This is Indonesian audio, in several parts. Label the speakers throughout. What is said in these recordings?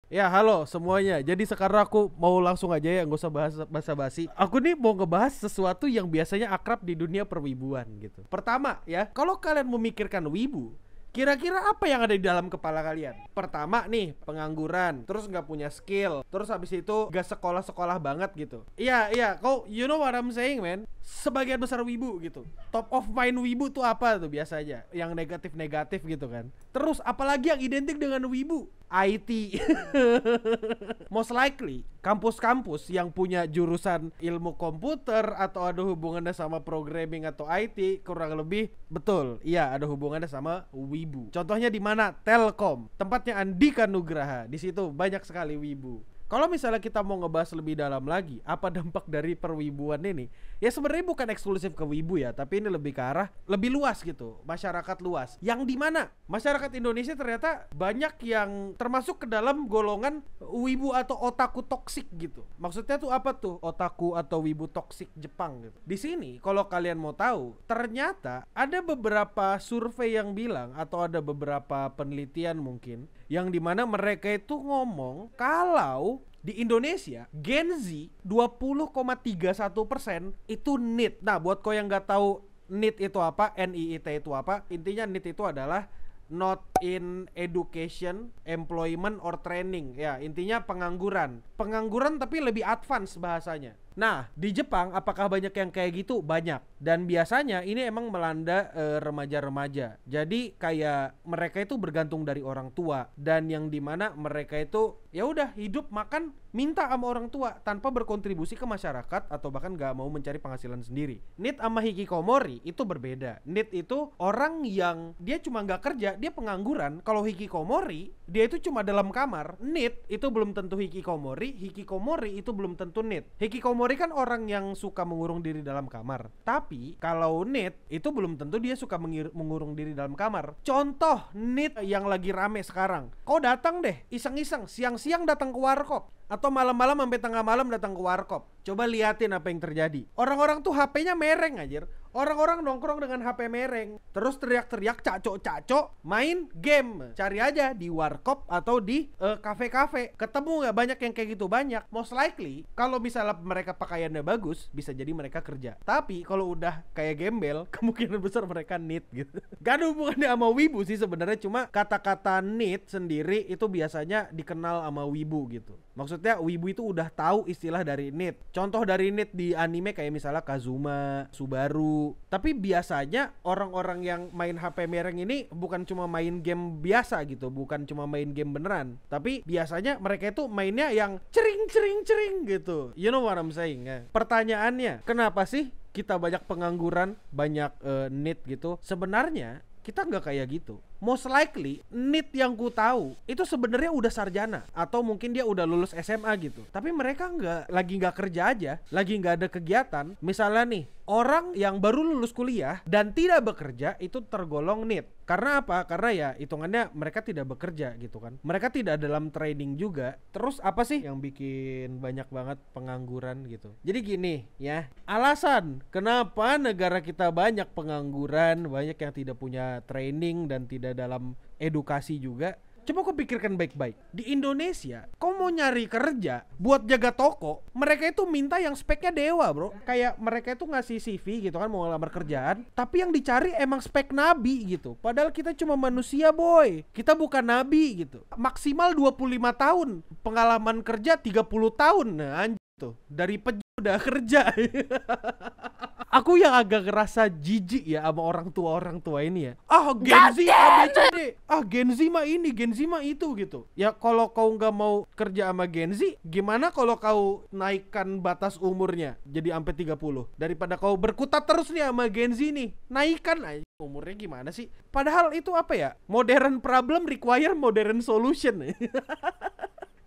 Speaker 1: Ya halo semuanya. Jadi sekarang aku mau langsung aja ya, nggak usah bahas basa-basi. Aku nih mau ngebahas sesuatu yang biasanya akrab di dunia perwibuan gitu. Pertama ya, kalau kalian memikirkan wibu, kira-kira apa yang ada di dalam kepala kalian? Pertama nih, pengangguran, terus nggak punya skill, terus habis itu gak sekolah-sekolah banget gitu. Iya, kau you know what I'm saying man? Sebagian besar wibu gitu. Top of mind wibu tuh apa tuh biasanya? Yang negatif-negatif gitu kan. Terus apalagi yang identik dengan wibu? IT. Most likely kampus-kampus yang punya jurusan ilmu komputer atau ada hubungannya sama programming atau IT kurang lebih betul. Iya, ada hubungannya sama wibu. Contohnya di mana? Telkom, tempatnya Andika Nugraha. Di situ banyak sekali wibu. Kalau misalnya kita mau ngebahas lebih dalam lagi, apa dampak dari perwibuan ini? Ya sebenarnya bukan eksklusif ke wibu ya, tapi ini lebih ke arah lebih luas gitu, masyarakat luas. Yang dimana masyarakat Indonesia ternyata banyak yang termasuk ke dalam golongan wibu atau otaku toksik gitu. Maksudnya tuh apa tuh otaku atau wibu toksik Jepang gitu? Di sini kalau kalian mau tahu, ternyata ada beberapa survei yang bilang atau ada beberapa penelitian mungkin yang dimana mereka itu ngomong kalau di Indonesia Gen Z 20,31% itu NEET. Nah buat kau yang nggak tahu NEET itu apa, NIIT itu apa, intinya NEET itu adalah not in education, employment or training. Ya intinya pengangguran tapi lebih advance bahasanya. Nah di Jepang apakah banyak yang kayak gitu? Banyak. Dan biasanya ini emang melanda remaja-remaja. Jadi kayak mereka itu bergantung dari orang tua. Dan yang dimana mereka itu ya udah hidup makan minta sama orang tua tanpa berkontribusi ke masyarakat atau bahkan gak mau mencari penghasilan sendiri. NEET sama hikikomori itu berbeda. NEET itu orang yang dia cuma gak kerja, dia pengangguran. Kalau hikikomori dia itu cuma dalam kamar. NEET itu belum tentu hikikomori itu belum tentu NEET. Hikikomori kan orang yang suka mengurung diri dalam kamar. Tapi kalau NEET itu belum tentu dia suka mengurung diri dalam kamar. Contoh NEET yang lagi rame sekarang. Kau datang deh iseng-iseng siang-siang datang ke warkop atau malam-malam sampai tengah malam datang ke warkop. Coba liatin apa yang terjadi. Orang-orang tuh HP-nya mereng anjir. Orang-orang nongkrong dengan HP mereng, terus teriak-teriak cacok-cacok main game. Cari aja di warkop atau di kafe-kafe. Ketemu gak banyak yang kayak gitu? Banyak. Most likely kalau misalnya mereka pakaiannya bagus, bisa jadi mereka kerja. Tapi kalau udah kayak gembel, kemungkinan besar mereka NEET gitu. Gak ada hubungannya sama wibu sih sebenarnya, cuma kata-kata NEET sendiri itu biasanya dikenal sama wibu gitu. Maksudnya wibu itu udah tahu istilah dari NEET. Contoh dari NEET di anime kayak misalnya Kazuma, Subaru. Tapi biasanya orang-orang yang main HP mereng ini bukan cuma main game biasa gitu, bukan cuma main game beneran. Tapi biasanya mereka itu mainnya yang cering gitu. You know what I'm saying ya? Pertanyaannya, kenapa sih kita banyak pengangguran, banyak NEET gitu? Sebenarnya kita nggak kayak gitu. Most likely NEET yang ku tahu itu sebenarnya udah sarjana atau mungkin dia udah lulus SMA gitu. Tapi mereka nggak kerja aja, lagi nggak ada kegiatan. Misalnya nih orang yang baru lulus kuliah dan tidak bekerja itu tergolong NEET. Karena apa? Karena ya hitungannya mereka tidak bekerja gitu kan. Mereka tidak dalam training juga. Terus apa sih yang bikin banyak banget pengangguran gitu? Jadi gini ya, alasan kenapa negara kita banyak pengangguran, banyak yang tidak punya training dan tidak dalam edukasi juga. Coba kau pikirkan baik-baik. Di Indonesia, kau mau nyari kerja buat jaga toko, mereka itu minta yang speknya dewa, bro. Kayak mereka itu ngasih CV gitu kan, mau ngelamar kerjaan, tapi yang dicari emang spek nabi gitu. Padahal kita cuma manusia, boy. Kita bukan nabi gitu. Maksimal 25 tahun, pengalaman kerja 30 tahun. Nah, anjir tuh. Dari udah kerja. Aku yang agak ngerasa jijik ya sama orang tua ini ya. Gen Z ABCD. Gen Z mah ini, Gen Z mah itu gitu. Ya kalau kau nggak mau kerja sama Gen Z, gimana kalau kau naikkan batas umurnya jadi sampai 30? Daripada kau berkutat terus nih sama Gen Z nih, naikkan aja umurnya gimana sih? Padahal itu apa ya? Modern problem require modern solution.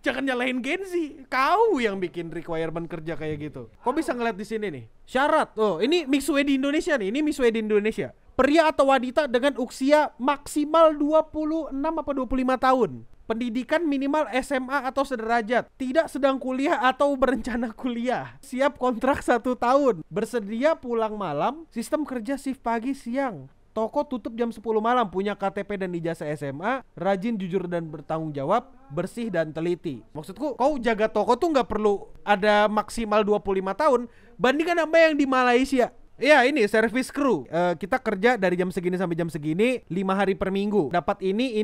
Speaker 1: Jangan nyalahin Gen Z, kau yang bikin requirement kerja kayak gitu. Kau bisa ngeliat di sini nih. Syarat. Oh, ini Mixway di Indonesia nih. Ini Mixway di Indonesia. Pria atau wanita dengan usia maksimal 26 apa 25 tahun. Pendidikan minimal SMA atau sederajat. Tidak sedang kuliah atau berencana kuliah. Siap kontrak 1 tahun. Bersedia pulang malam. Sistem kerja shift pagi siang. toko tutup jam 10 malam, punya KTP dan ijazah SMA, rajin, jujur dan bertanggung jawab, bersih dan teliti. Maksudku, kau jaga toko tuh nggak perlu ada maksimal 25 tahun, bandingkan sama yang di Malaysia. Ya ini service crew, kita kerja dari jam segini sampai jam segini, 5 hari per minggu, dapat ini.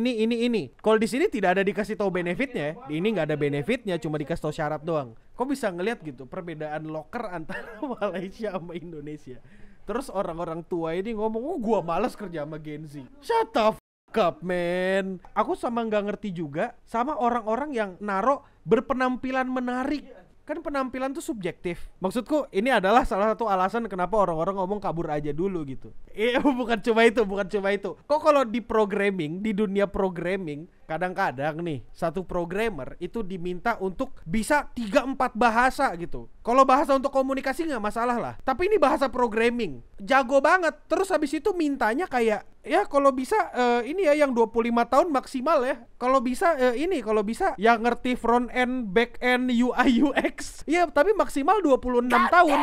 Speaker 1: Kalau di sini tidak ada dikasih tahu benefitnya, ini nggak ada benefitnya, cuma dikasih tahu syarat doang. Kau bisa ngeliat gitu perbedaan loker antara Malaysia sama Indonesia. Terus orang-orang tua ini ngomong, oh gua malas kerja sama Gen Z. Shut the fuck up man. Aku sama nggak ngerti juga sama orang-orang yang naro berpenampilan menarik. Kan penampilan tuh subjektif. Maksudku ini adalah salah satu alasan kenapa orang-orang ngomong kabur aja dulu gitu. Bukan cuma itu. Kok kalau di programming, di dunia programming, kadang-kadang nih satu programmer itu diminta untuk bisa 3-4 bahasa gitu. Kalau bahasa untuk komunikasi nggak masalah lah. Tapi ini bahasa programming, jago banget. Terus habis itu mintanya kayak ya kalau bisa ini ya yang 25 tahun maksimal ya. Kalau bisa kalau bisa ya ngerti front end, back end, UI UX. Ya tapi maksimal 26 tahun.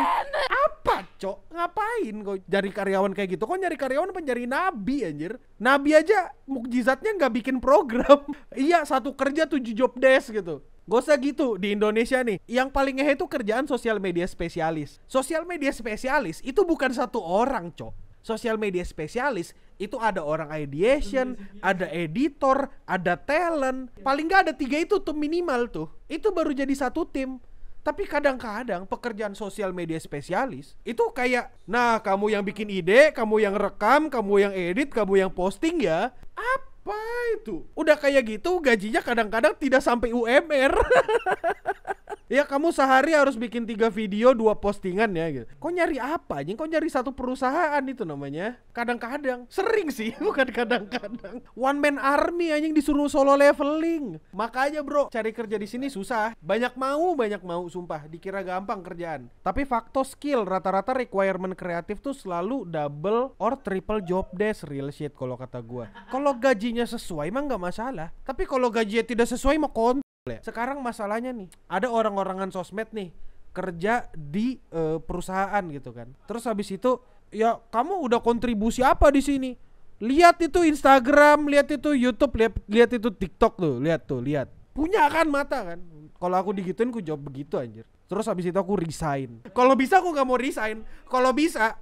Speaker 1: Apa, Cok? Ngapain kau cari karyawan kayak gitu? Kau nyari karyawan apa nyari nabi anjir? Nabi aja mukjizatnya nggak bikin program. Iya, satu kerja 7 job desk gitu. Gak usah gitu di Indonesia nih. Yang paling ngehe itu kerjaan sosial media spesialis. Sosial media spesialis itu bukan satu orang, Cok. Sosial media spesialis itu ada orang ideation, ada editor, ada talent. Paling gak ada 3 itu tuh minimal tuh. Itu baru jadi satu tim. Tapi kadang-kadang pekerjaan sosial media spesialis itu kayak, nah kamu yang bikin ide, kamu yang rekam, kamu yang edit, kamu yang posting ya. Apa itu? Udah kayak gitu gajinya kadang-kadang tidak sampai UMR. Ya kamu sehari harus bikin 3 video 2 postingan ya gitu. Kok nyari apa anjing? Kok nyari satu perusahaan itu namanya? Kadang-kadang, sering sih, bukan kadang-kadang. One man army anjing disuruh solo leveling. Makanya bro, cari kerja di sini susah. Banyak mau sumpah, dikira gampang kerjaan. Tapi faktor skill, rata-rata requirement kreatif tuh selalu double or triple job desk, real shit kalau kata gua. Kalau gajinya sesuai mah nggak masalah. Tapi kalau gajinya tidak sesuai mah sekarang masalahnya nih, ada orang-orangan sosmed nih kerja di perusahaan gitu kan. Terus habis itu, ya kamu udah kontribusi apa di sini? Lihat itu Instagram, lihat itu YouTube, lihat itu TikTok tuh, lihat. Punya kan mata kan? Kalau aku digituin aku jawab begitu anjir. Terus habis itu aku resign. Kalau bisa aku nggak mau resign. Kalau bisa,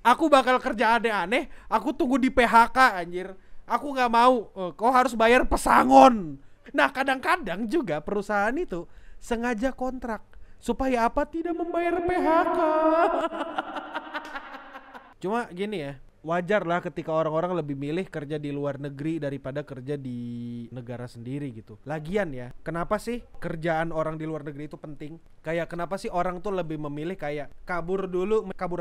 Speaker 1: aku bakal kerja aneh-aneh. Aku tunggu di PHK anjir. Aku nggak mau. Kau harus bayar pesangon. Nah kadang-kadang juga perusahaan itu sengaja kontrak supaya apa? Tidak membayar PHK. Cuma gini ya, wajar lah ketika orang-orang lebih milih kerja di luar negeri daripada kerja di negara sendiri gitu. Lagian ya, kenapa sih kerjaan orang di luar negeri itu penting? Kayak kenapa sih orang tuh lebih memilih kayak kabur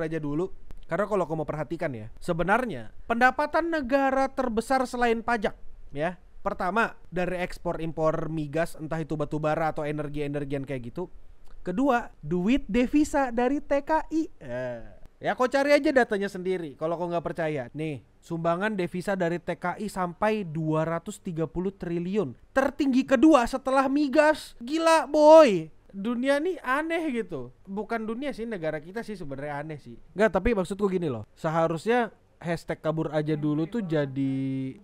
Speaker 1: aja dulu? Karena kalau kamu perhatikan ya, sebenarnya pendapatan negara terbesar selain pajak ya, pertama dari ekspor impor migas, entah itu batu bara atau energi-energian kayak gitu. Kedua, duit devisa dari TKI. Ya kau cari aja datanya sendiri kalau kau nggak percaya. Nih, sumbangan devisa dari TKI sampai 230 triliun. Tertinggi kedua setelah migas. Gila boy. Dunia nih aneh gitu. Bukan dunia sih, negara kita sih sebenarnya aneh sih. Nggak, tapi maksudku gini loh. Seharusnya hashtag kabur aja dulu tuh jadi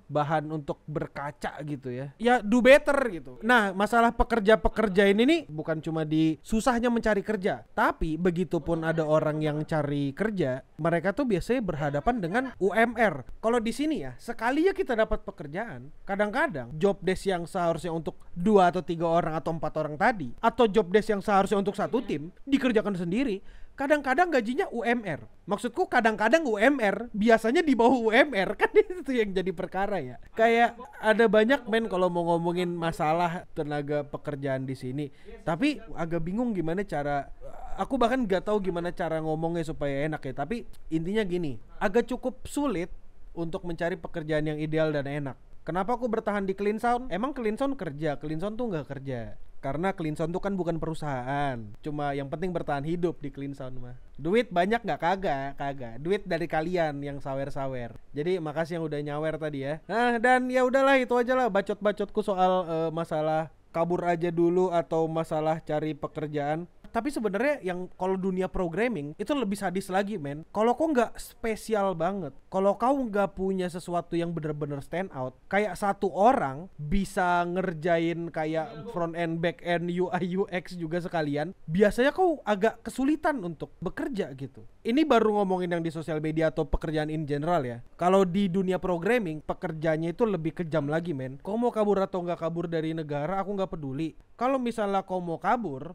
Speaker 1: bahan untuk berkaca gitu ya. Ya do better gitu. Nah masalah pekerja-pekerja ini nih bukan cuma di susahnya mencari kerja, tapi begitupun ada orang yang cari kerja, mereka tuh biasanya berhadapan dengan UMR. Kalau di sini ya, sekalinya kita dapat pekerjaan, kadang-kadang job desk yang seharusnya untuk 2 atau 3 orang atau 4 orang tadi, atau job desk yang seharusnya untuk satu tim dikerjakan sendiri, kadang-kadang gajinya UMR. Maksudku kadang-kadang UMR, biasanya di bawah UMR. Kan itu yang jadi perkara ya. Kayak ada banyak men kalau mau ngomongin masalah tenaga pekerjaan di sini. Tapi agak bingung gimana cara, aku bahkan gak tahu gimana cara ngomongnya supaya enak ya. Tapi intinya gini, agak cukup sulit untuk mencari pekerjaan yang ideal dan enak. Kenapa aku bertahan di Clean Sound? Emang Clean Sound kerja, Clean Sound tuh gak kerja. Karena Clean Sound tuh kan bukan perusahaan. Cuma yang penting bertahan hidup di Clean Sound mah. Duit banyak gak? Kagak. Duit dari kalian yang sawer-sawer. Jadi makasih yang udah nyawer tadi ya. Nah dan ya udahlah itu aja lah bacot-bacotku soal masalah kabur aja dulu atau masalah cari pekerjaan. Tapi sebenarnya yang kalau dunia programming itu lebih sadis lagi, men. Kalau kau nggak spesial banget, kalau kau nggak punya sesuatu yang bener-bener stand out, kayak satu orang bisa ngerjain kayak front end, back end, UI, UX juga sekalian, biasanya kau agak kesulitan untuk bekerja gitu. Ini baru ngomongin yang di sosial media atau pekerjaan in general ya. Kalau di dunia programming, pekerjaannya itu lebih kejam lagi, men. Kau mau kabur atau nggak kabur dari negara, aku nggak peduli. Kalau misalnya kau mau kabur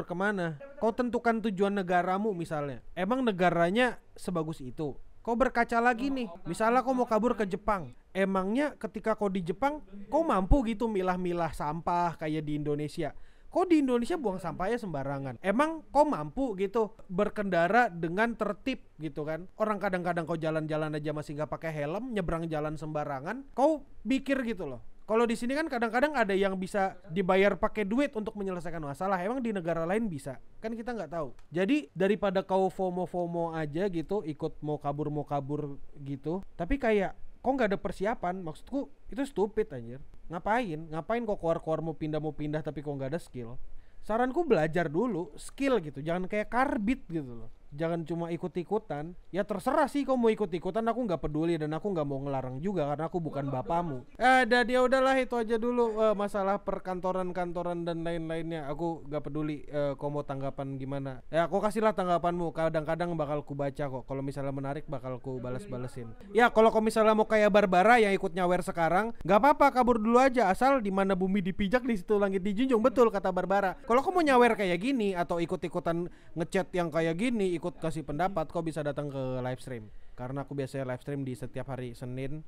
Speaker 1: kemana? Kau tentukan tujuan negaramu misalnya. Emang negaranya sebagus itu? Kau berkaca lagi nih, misalnya kau mau kabur ke Jepang. Emangnya ketika kau di Jepang, kau mampu gitu milah-milah sampah kayak di Indonesia? Kok di Indonesia buang sampahnya sembarangan? Emang kau mampu gitu berkendara dengan tertib gitu kan? Orang kadang-kadang kau jalan-jalan aja masih nggak pakai helm, nyebrang jalan sembarangan. Kau pikir gitu loh. Kalau di sini kan kadang-kadang ada yang bisa dibayar pakai duit untuk menyelesaikan masalah. Emang di negara lain bisa? Kan kita nggak tahu. Jadi daripada kau FOMO aja gitu, ikut mau kabur gitu. Tapi kayak kok nggak ada persiapan, maksudku itu stupid anjir. Ngapain kok keluar mau pindah tapi kok nggak ada skill. Saranku belajar dulu skill gitu, jangan kayak karbit gitu loh. Jangan cuma ikut-ikutan. Ya terserah sih kau mau ikut-ikutan, aku nggak peduli dan aku nggak mau ngelarang juga karena aku bukan bapamu. Dan ya udahlah itu aja dulu masalah perkantoran-kantoran dan lain-lainnya. Aku nggak peduli kau mau tanggapan gimana. Ya kau kasihlah tanggapanmu. Kadang-kadang bakal ku baca kok. Kalau misalnya menarik bakal ku balas-balesin. Ya kalau kau misalnya mau kayak Barbara yang ikut nyawer sekarang, nggak apa-apa, kabur dulu aja, asal di mana bumi dipijak di situ langit dijunjung. Betul kata Barbara. Kalau kau mau nyawer kayak gini atau ikut-ikutan ngechat yang kayak gini, ikut kasih pendapat, kau bisa datang ke live stream. Karena aku biasanya live stream di setiap hari Senin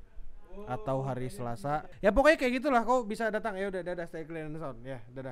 Speaker 1: atau hari Selasa. Ya pokoknya kayak gitulah, kau bisa datang. Ya udah, dadah, stay clean and sound. Ya, dadah.